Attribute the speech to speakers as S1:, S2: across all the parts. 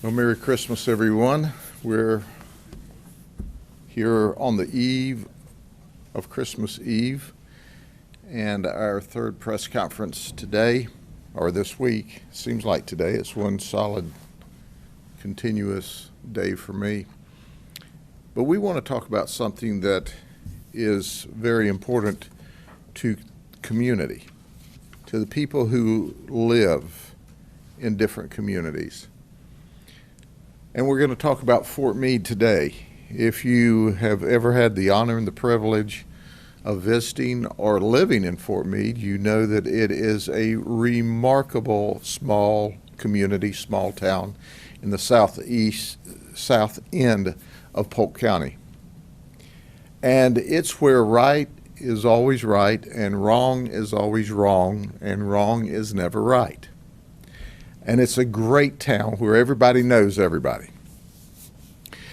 S1: Well, Merry Christmas, everyone. We're here on the eve of Christmas Eve, and our third press conference today, or this week. Seems like today. It's one solid, continuous day for me. But we want to talk about something that is very important to community, to the people who live in different communities. And we're going to talk about Fort Meade today. If you have ever had the honor and the privilege of visiting or living in Fort Meade, you know that it is a remarkable small community, small town in the south end of Polk County. And it's where right is always right and wrong is always wrong and wrong is never right. And it's a great town where everybody knows everybody.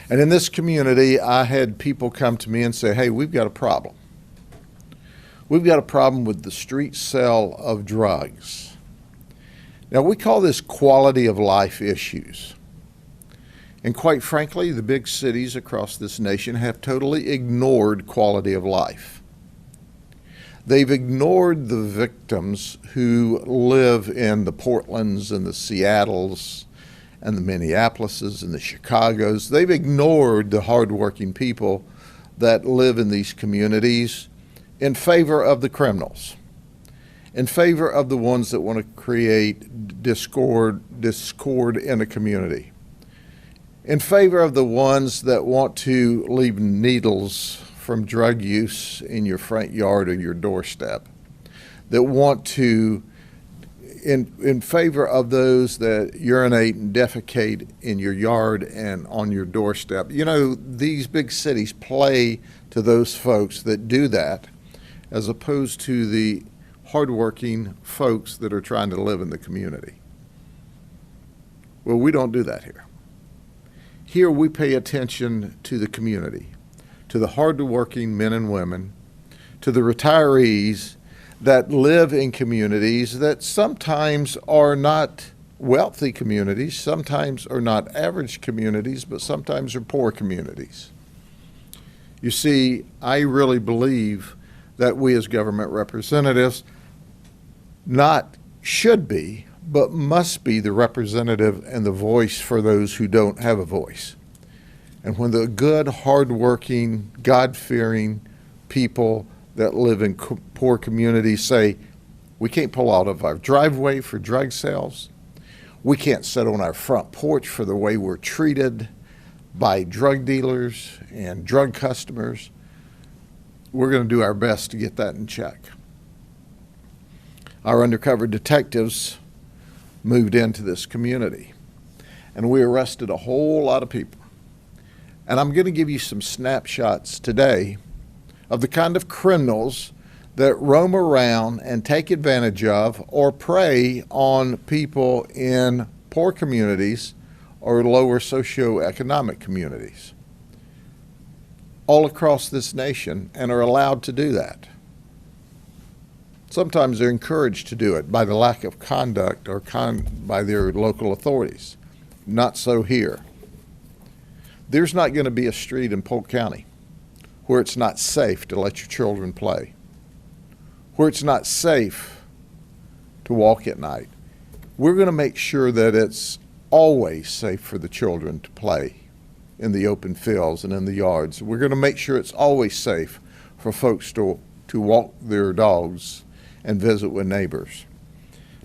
S1: And in this community, I had people come to me and say, hey, we've got a problem. We've got a problem with the street sale of drugs. Now, we call this quality of life issues. And quite frankly, the big cities across this nation have totally ignored quality of life. They've ignored the victims who live in the Portlands and the Seattles and the Minneapolises and the Chicagos. They've ignored the hardworking people that live in these communities in favor of the criminals, in favor of the ones that want to create discord in a community, in favor of the ones that want to leave needles from drug use in your front yard or your doorstep, that want to, in favor of those that urinate and defecate in your yard and on your doorstep. You know, these big cities play to those folks that do that, as opposed to the hardworking folks that are trying to live in the community. Well, we don't do that here. Here we pay attention to the community, to the hardworking men and women, to the retirees that live in communities that sometimes are not wealthy communities, sometimes are not average communities, but sometimes are poor communities. You see, I really believe that we as government representatives not should be, but must be the representative and the voice for those who don't have a voice. And when the good, hardworking, God-fearing people that live in poor communities say, we can't pull out of our driveway for drug sales, we can't sit on our front porch for the way we're treated by drug dealers and drug customers, we're going to do our best to get that in check. Our undercover detectives moved into this community, and we arrested a whole lot of people. And I'm going to give you some snapshots today of the kind of criminals that roam around and take advantage of or prey on people in poor communities or lower socioeconomic communities all across this nation, and are allowed to do that. Sometimes they're encouraged to do it by the lack of conduct or by their local authorities. Not so here. There's not going to be a street in Polk County where it's not safe to let your children play, where it's not safe to walk at night. We're going to make sure that it's always safe for the children to play in the open fields and in the yards. We're going to make sure it's always safe for folks to walk their dogs and visit with neighbors.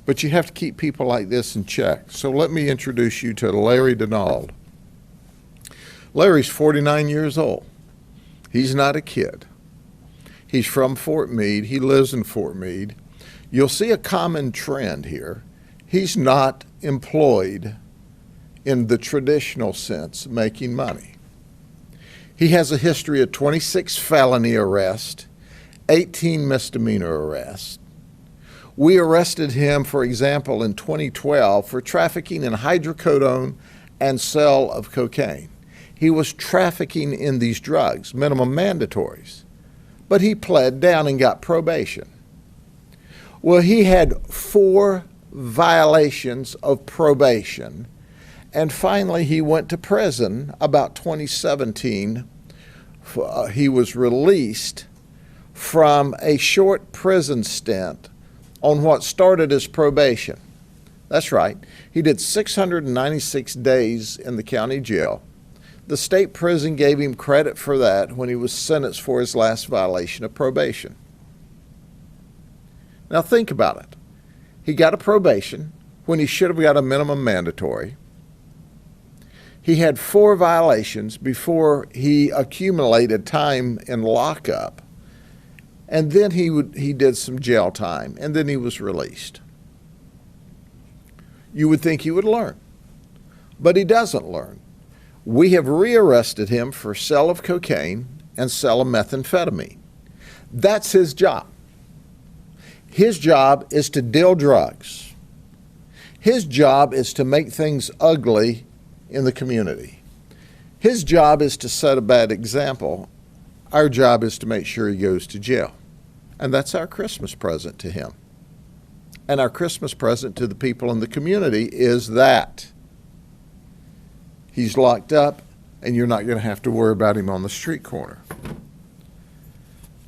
S1: But you have to keep people like this in check. So let me introduce you to Larry Darnell. Larry's 49 years old. He's not a kid. He's from Fort Meade. He lives in Fort Meade. You'll see a common trend here. He's not employed in the traditional sense, making money. He has a history of 26 felony arrests, 18 misdemeanor arrests. We arrested him, for example, in 2012 for trafficking in hydrocodone and sale of cocaine. He was trafficking in these drugs, minimum mandatories, but he pled down and got probation. Well, he had 4 violations of probation And finally, he went to prison about 2017. He was released from a short prison stint on what started as probation. That's right. He did 696 days in the county jail. The state prison gave him credit for that when he was sentenced for his last violation of probation. Now think about it. He got a probation when he should have got a minimum mandatory. He had 4 violations before he accumulated time in lockup. And then he did some jail time, and then he was released. You would think he would learn, but he doesn't learn. We have rearrested him for sale of cocaine and sale of methamphetamine. That's his job. His job is to deal drugs. His job is to make things ugly in the community. His job is to set a bad example. Our job is to make sure he goes to jail. And that's our Christmas present to him. And our Christmas present to the people in the community is that he's locked up and you're not going to have to worry about him on the street corner.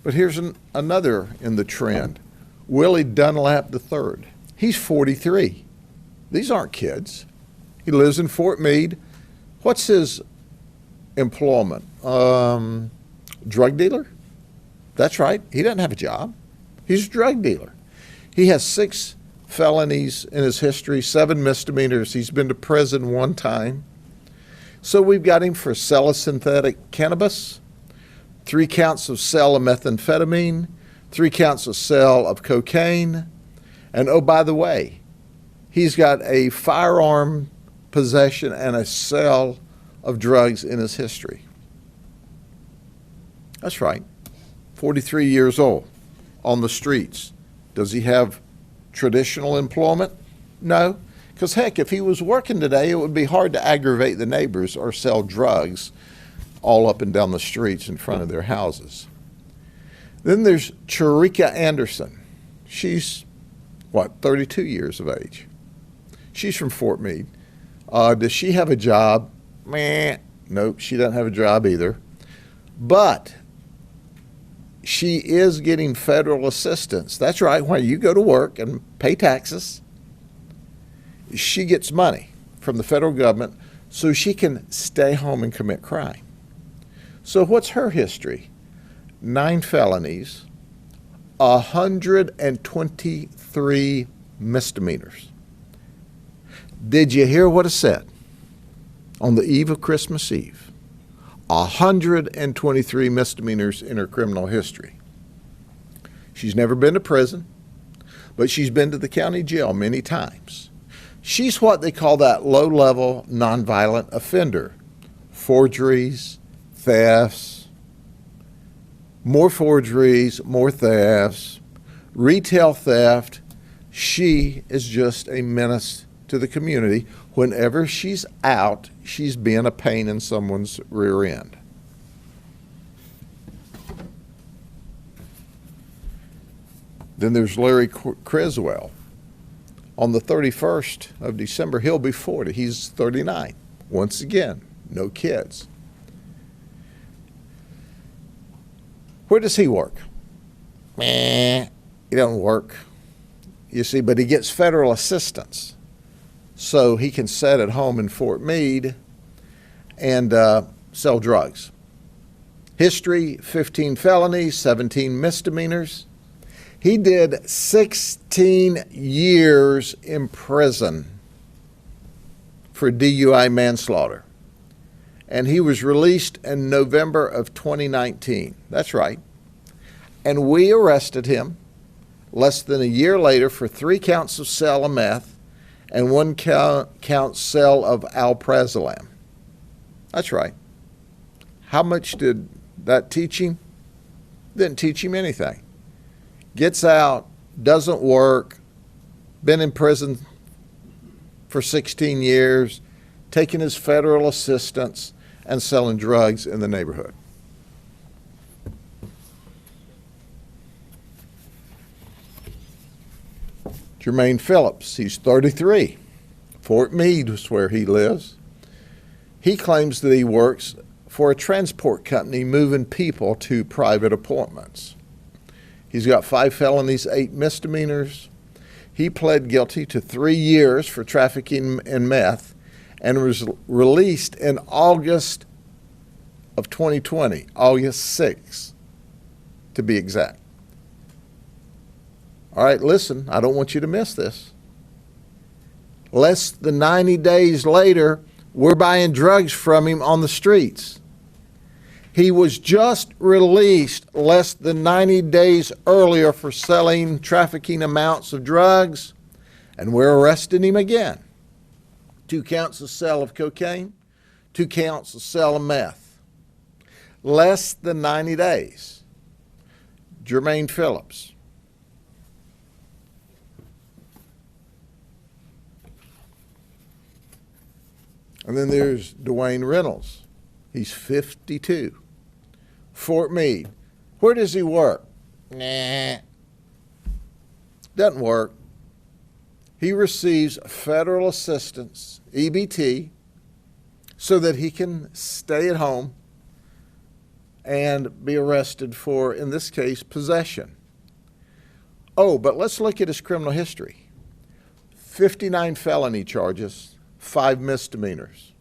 S1: But here's another in the trend. Willie Dunlap III. He's 43. These aren't kids. He lives in Fort Meade. What's his employment? Drug dealer? That's right. He doesn't have a job. He's a drug dealer. He has 6 felonies in his history, 7 misdemeanors. He's been to prison 1 time. So we've got him for sale of synthetic cannabis, 3 counts of sale of methamphetamine, 3 counts of sale of cocaine, and oh, by the way, he's got a firearm possession and a sale of drugs in his history. That's right. 43 years old, on the streets. Does he have traditional employment? No, because heck, if he was working today, it would be hard to aggravate the neighbors or sell drugs all up and down the streets in front of their houses. Then there's Arika Anderson. She's, 32 years of age. She's from Fort Meade. Does she have a job? Meh. Nope, she doesn't have a job either. But she is getting federal assistance. That's right, when you go to work and pay taxes, she gets money from the federal government so she can stay home and commit crime. So what's her history? 9 felonies, 123 misdemeanors. Did you hear what it said? On the eve of Christmas Eve. 123 misdemeanors in her criminal history. She's never been to prison, but she's been to the county jail many times. She's what they call that low-level nonviolent offender. Forgeries, thefts, more forgeries, more thefts, retail theft. She is just a menace to the community. Whenever she's out, she's being a pain in someone's rear end. Then there's Larry Criswell. On the 31st of December, he'll be 40. He's 39. Once again, no kids. Where does he work? He doesn't work. You see, but he gets federal assistance. So he can sit at home in Fort Meade and sell drugs. History, 15 felonies, 17 misdemeanors. He did 16 years in prison for DUI manslaughter. And he was released in November of 2019. That's right. And we arrested him less than a year later for 3 counts of sale of meth and 1 count sale of alprazolam. That's right. How much did that teach him? Didn't teach him anything. Gets out, doesn't work, been in prison for 16 years, taking his federal assistance and selling drugs in the neighborhood. Jermaine Phillips, he's 33, Fort Meade is where he lives. He claims that he works for a transport company moving people to private appointments. He's got 5 felonies, 8 misdemeanors. He pled guilty to 3 years for trafficking in meth and was released in August of 2020, August 6th, to be exact. All right, listen, I don't want you to miss this. Less than 90 days later, we're buying drugs from him on the streets. He was just released less than 90 days earlier for selling trafficking amounts of drugs, and we're arresting him again. 2 counts of sale of cocaine, 2 counts of sale of meth. Less than 90 days. Jermaine Phillips. And then there's Dwayne Reynolds. He's 52. Fort Meade. Where does he work? Nah. Doesn't work. He receives federal assistance, EBT, so that he can stay at home and be arrested for, in this case, possession. Oh, but let's look at his criminal history. 59 felony charges, 5 misdemeanors.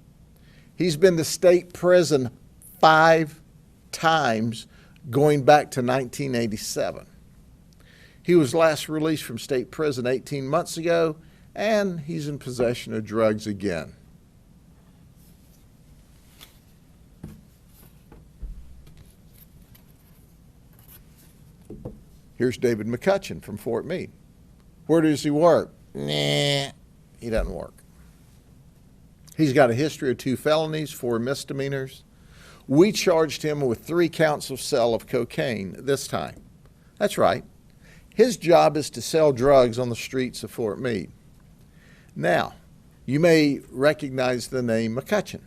S1: He's been to state prison 5 times going back to 1987. He was last released from state prison 18 months ago, and he's in possession of drugs again. Here's David McCutcheon from Fort Meade. Where does he work? Nah, he doesn't work. He's got a history of 2 felonies, 4 misdemeanors. We charged him with 3 counts of sale of cocaine this time. That's right. His job is to sell drugs on the streets of Fort Meade. Now, you may recognize the name McCutcheon.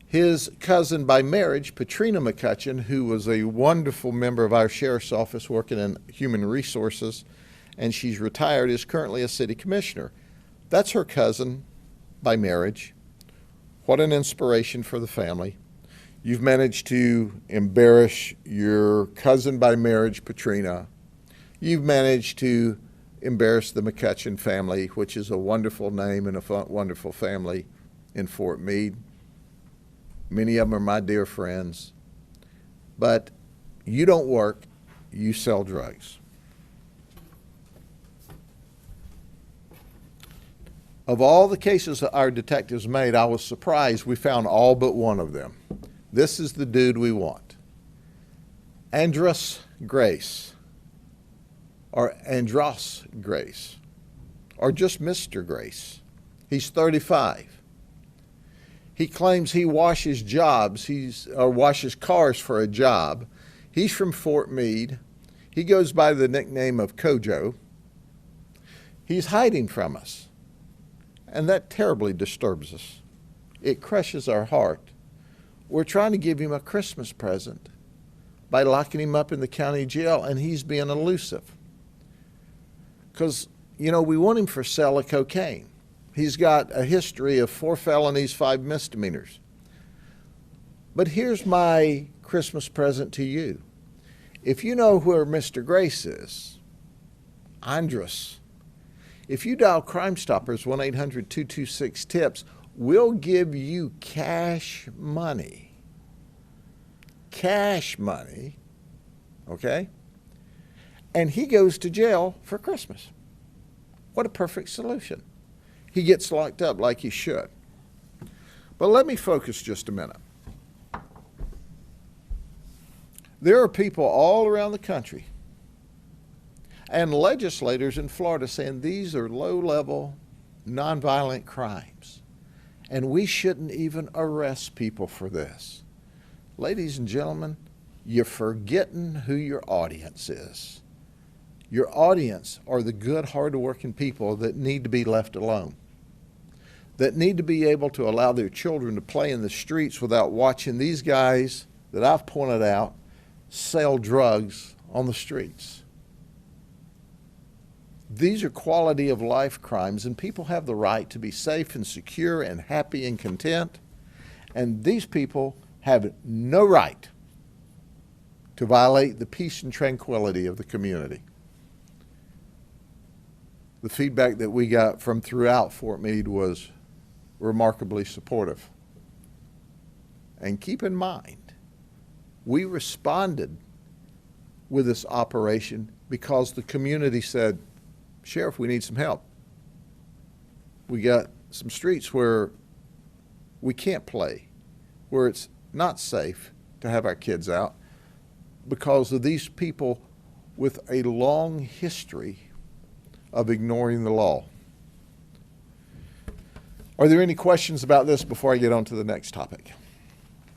S1: His cousin by marriage, Patrina McCutcheon, who was a wonderful member of our sheriff's office working in human resources, and she's retired, is currently a city commissioner. That's her cousin by marriage. What an inspiration for the family. You've managed to embarrass your cousin by marriage, Patrina. You've managed to embarrass the McCutcheon family, which is a wonderful name and a wonderful family in Fort Meade. Many of them are my dear friends. But you don't work, you sell drugs. Of all the cases that our detectives made, I was surprised we found all but one of them. This is the dude we want. Andrus Grace, or Andrus Grace, or just Mr. Grace. He's 35. He claims he washes washes cars for a job. He's from Fort Meade. He goes by the nickname of Kojo. He's hiding from us. And that terribly disturbs us. It crushes our heart. We're trying to give him a Christmas present by locking him up in the county jail, and he's being elusive. Because, you know, we want him for sale of cocaine. He's got a history of 4 felonies, 5 misdemeanors. But here's my Christmas present to you. If you know where Mr. Grace is, Andrus, if you dial Crime Stoppers 1-800-226-TIPS, we'll give you cash money. Cash money, okay? And he goes to jail for Christmas. What a perfect solution. He gets locked up like he should. But let me focus just a minute. There are people all around the country and legislators in Florida saying these are low-level, nonviolent crimes, and we shouldn't even arrest people for this. Ladies and gentlemen, you're forgetting who your audience is. Your audience are the good, hard-working people that need to be left alone, that need to be able to allow their children to play in the streets without watching these guys that I've pointed out sell drugs on the streets. These are quality of life crimes, and people have the right to be safe and secure and happy and content. And these people have no right to violate the peace and tranquility of the community. The feedback that we got from throughout Fort Meade was remarkably supportive. And keep in mind, we responded with this operation because the community said, Sheriff, we need some help. We got some streets where we can't play, where it's not safe to have our kids out because of these people with a long history of ignoring the law. Are there any questions about this before I get on to the next topic?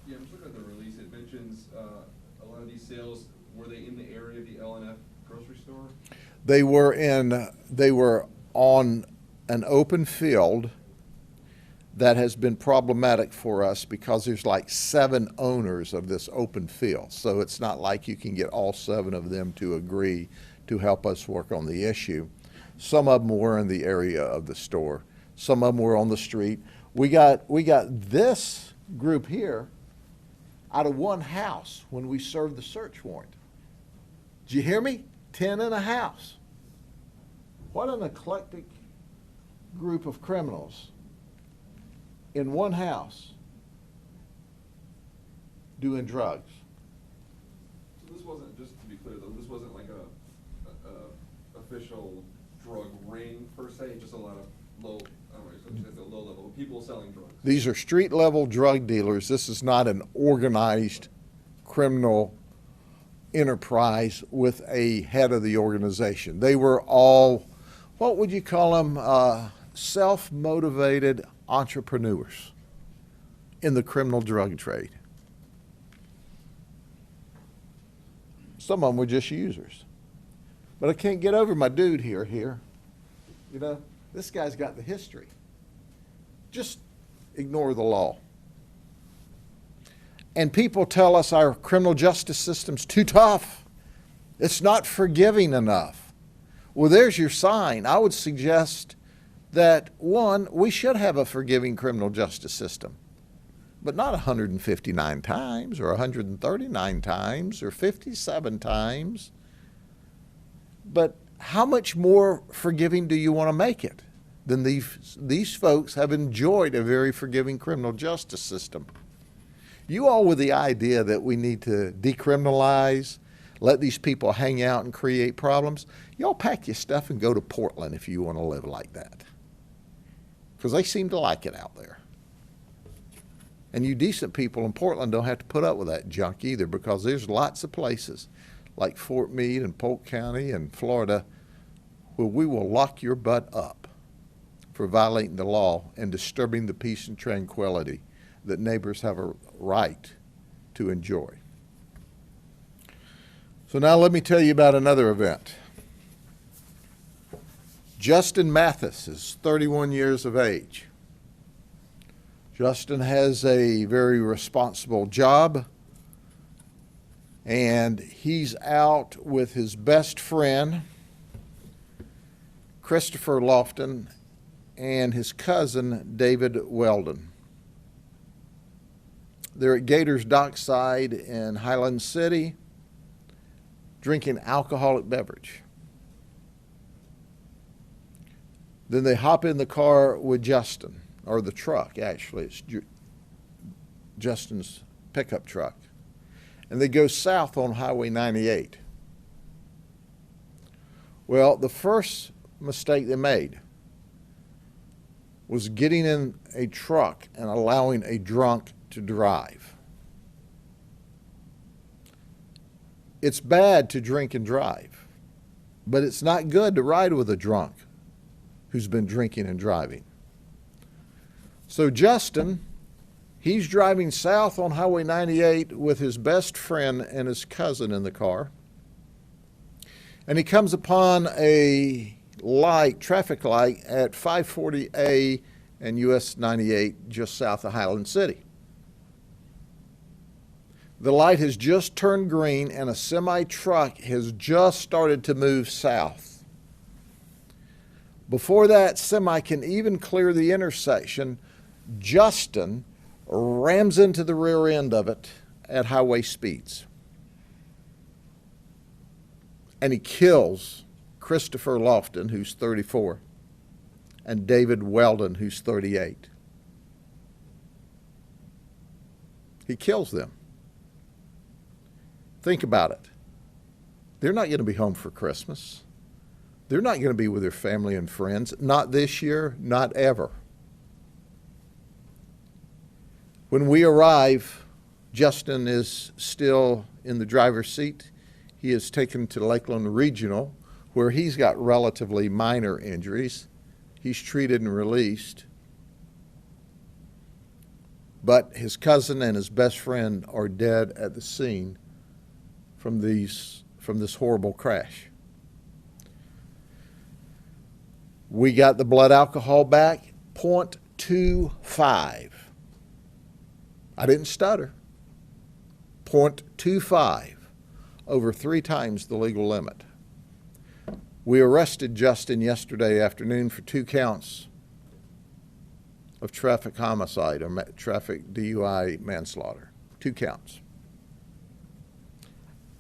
S2: Yeah, I'm looking at the release. It mentions a lot of these sales, were they in the area of the L&F grocery store?
S1: They were on an open field that has been problematic for us because there's like 7 owners of this open field. So it's not like you can get all 7 of them to agree to help us work on the issue. Some of them were in the area of the store. Some of them were on the street. We got this group here out of one house when we served the search warrant. Did you hear me? 10 in a house. What an eclectic group of criminals in one house doing drugs.
S2: So this wasn't, just to be clear though, this wasn't like a official drug ring per se, just a lot of low, I don't know, so low level people selling drugs.
S1: These are street level drug dealers. This is not an organized criminal enterprise with a head of the organization. They were all, what would you call them, self-motivated entrepreneurs in the criminal drug trade. Some of them were just users. But I can't get over my dude here. You know, this guy's got the history. Just ignore the law. And people tell us our criminal justice system's too tough. It's not forgiving enough. Well, there's your sign. I would suggest that, one, we should have a forgiving criminal justice system, but not 159 times or 139 times or 57 times. But how much more forgiving do you want to make it than these folks have enjoyed a very forgiving criminal justice system? You all with the idea that we need to decriminalize, let these people hang out and create problems, y'all pack your stuff and go to Portland if you want to live like that. Because they seem to like it out there. And you decent people in Portland don't have to put up with that junk either, because there's lots of places like Fort Meade and Polk County and Florida where we will lock your butt up for violating the law and disturbing the peace and tranquility that neighbors have a right to enjoy. So now let me tell you about another event. Justin Mathis is 31 years of age. Justin has a very responsible job, and he's out with his best friend, Christopher Lofton, and his cousin, David Weldon. They're at Gators Dockside in Highland City, drinking alcoholic beverage. Then they hop in the car with Justin, or the truck, actually. It's Justin's pickup truck. And they go south on Highway 98. Well, the first mistake they made was getting in a truck and allowing a drunk to drive. It's bad to drink and drive, but it's not good to ride with a drunk who's been drinking and driving. So Justin, he's driving south on Highway 98 with his best friend and his cousin in the car. And he comes upon a traffic light at 540A and US 98 just south of Highland City. The light has just turned green and a semi-truck has just started to move south. Before that semi can even clear the intersection, Justin rams into the rear end of it at highway speeds. And he kills Christopher Lofton, who's 34, and David Weldon, who's 38. He kills them. Think about it. They're not going to be home for Christmas. They're not going to be with their family and friends. Not this year, not ever. When we arrive, Justin is still in the driver's seat. He is taken to Lakeland Regional, where he's got relatively minor injuries. He's treated and released. But his cousin and his best friend are dead at the scene from this horrible crash. We got the blood alcohol back, 0.25. I didn't stutter. 0.25, over 3 times the legal limit. We arrested Justin yesterday afternoon for 2 counts of traffic homicide or traffic DUI manslaughter. 2 counts.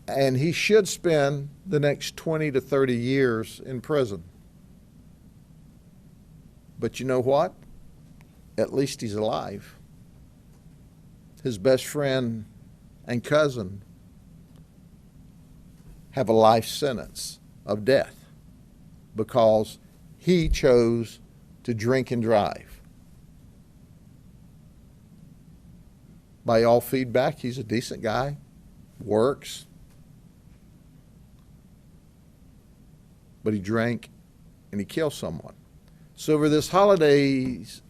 S1: And he should spend the next 20 to 30 years in prison. But you know what? At least he's alive. His best friend and cousin have a life sentence of death because he chose to drink and drive. By all feedback, he's a decent guy, works, but he drank and he killed someone. So over these holidays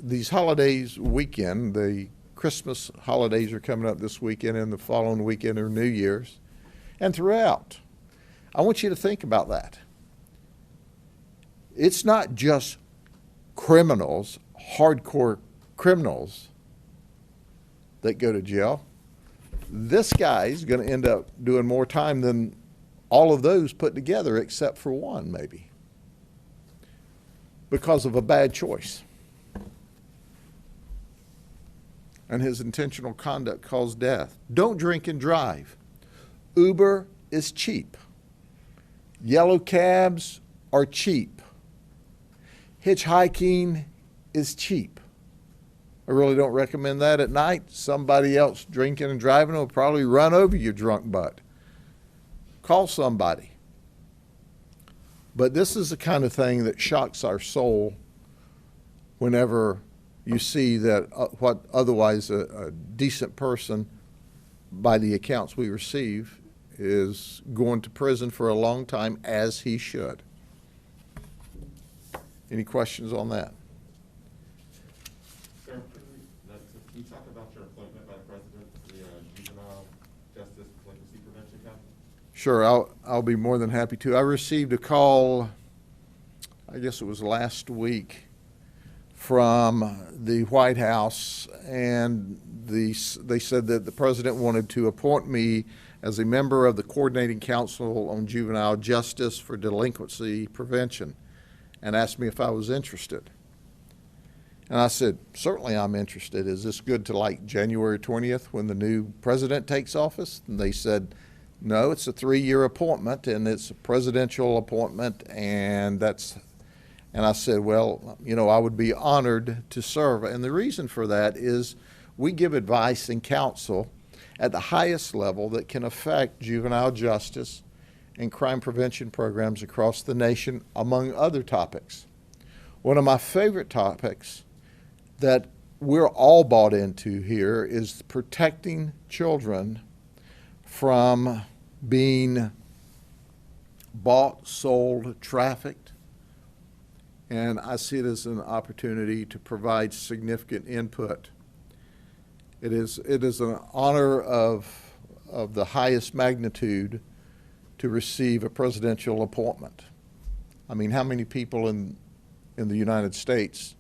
S1: weekend, the Christmas holidays are coming up this weekend, and the following weekend are New Year's, and throughout, I want you to think about that. It's not just criminals, hardcore criminals, that go to jail. This guy's going to end up doing more time than all of those put together, except for one, maybe, because of a bad choice. And his intentional conduct caused death. Don't drink and drive. Uber is cheap. Yellow cabs are cheap. Hitchhiking is cheap. I really don't recommend that at night. Somebody else drinking and driving will probably run over your drunk butt. Call somebody. But this is the kind of thing that shocks our soul whenever you see that what otherwise a decent person, by the accounts we receive, is going to prison for a long time, as he should. Any questions on that?
S3: Sir, can you talk about your appointment by the President to the Juvenile Justice Delinquency Prevention Council?
S1: Sure, I'll be more than happy to. I received a call, I guess it was last week, from the White House, and they said that the President wanted to appoint me as a member of the Coordinating Council on Juvenile Justice for Delinquency Prevention, and asked me if I was interested. And I said, certainly I'm interested. Is this good to like January 20th when the new president takes office? And they said, no, it's a 3-year appointment, and it's a presidential appointment, and I said, well, you know, I would be honored to serve. And the reason for that is we give advice and counsel at the highest level that can affect juvenile justice and crime prevention programs across the nation, among other topics. One of my favorite topics that we're all bought into here is protecting children from being bought, sold, trafficked. And I see it as an opportunity to provide significant input. It is an honor of the highest magnitude to receive a presidential appointment. I mean, how many people in the United States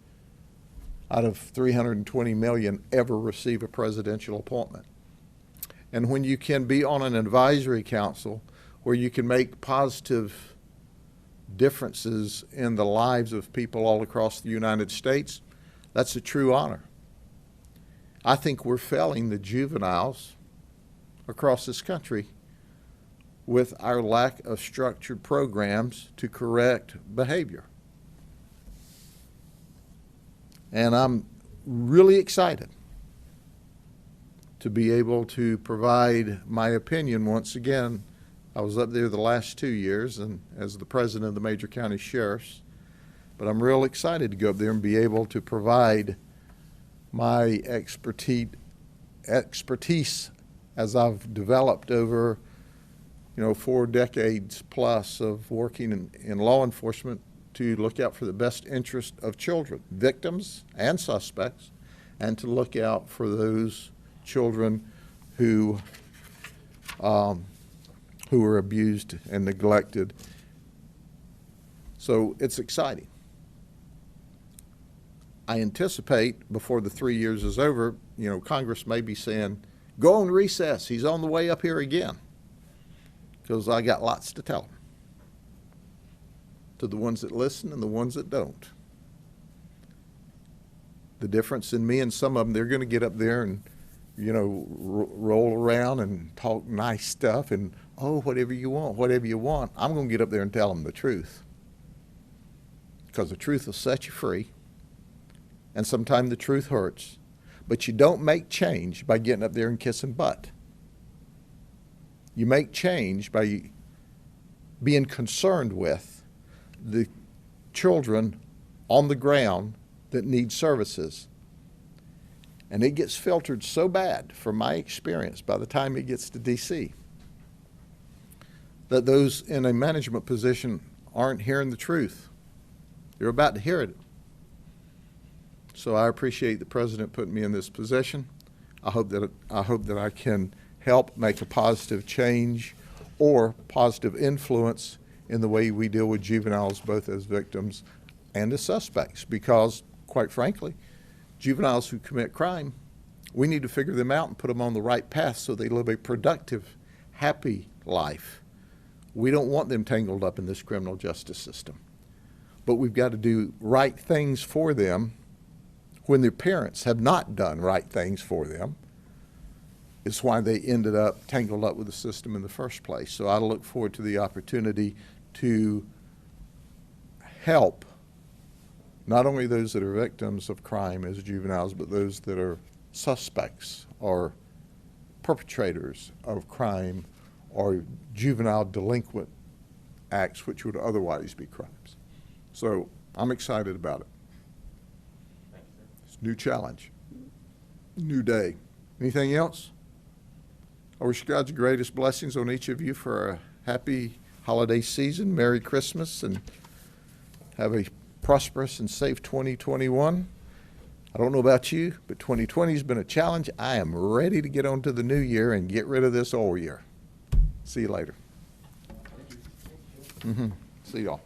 S1: out of 320 million ever receive a presidential appointment? And when you can be on an advisory council where you can make positive differences in the lives of people all across the United States, that's a true honor. I think we're failing the juveniles across this country with our lack of structured programs to correct behavior. And I'm really excited to be able to provide my opinion once again. I was up there the last 2 years and as the president of the major county sheriffs, but I'm real excited to go up there and be able to provide my expertise as I've developed over 4 decades plus of working in law enforcement to look out for the best interest of children, victims and suspects, and to look out for those children who are abused and neglected. So it's exciting. I anticipate before the 3 years is over, Congress may be saying, go on recess, he's on the way up here again. Because I got lots to tell them, to the ones that listen and the ones that don't. The difference in me and some of them, they're going to get up there and, roll around and talk nice stuff and, oh, whatever you want, whatever you want. I'm going to get up there and tell them the truth. Because the truth will set you free. And sometimes the truth hurts. But you don't make change by getting up there and kissing butt. You make change by being concerned with the children on the ground that need services. And it gets filtered so bad, from my experience, by the time it gets to D.C., that those in a management position aren't hearing the truth. They're about to hear it. So I appreciate the president putting me in this position. I hope that I can help make a positive change or positive influence in the way we deal with juveniles, both as victims and as suspects. Because, quite frankly, juveniles who commit crime, we need to figure them out and put them on the right path so they live a productive, happy life. We don't want them tangled up in this criminal justice system. But we've got to do right things for them when their parents have not done right things for them. It's why they ended up tangled up with the system in the first place. So I look forward to the opportunity to help not only those that are victims of crime as juveniles, but those that are suspects or perpetrators of crime or juvenile delinquent acts which would otherwise be crimes. So I'm excited about it. It's a new challenge, new day. Anything else? I wish God's greatest blessings on each of you for a happy holiday season. Merry Christmas, and have a prosperous and safe 2021. I don't know about you, but 2020 has been a challenge. I am ready to get on to the new year and get rid of this old year. See you later. See y'all.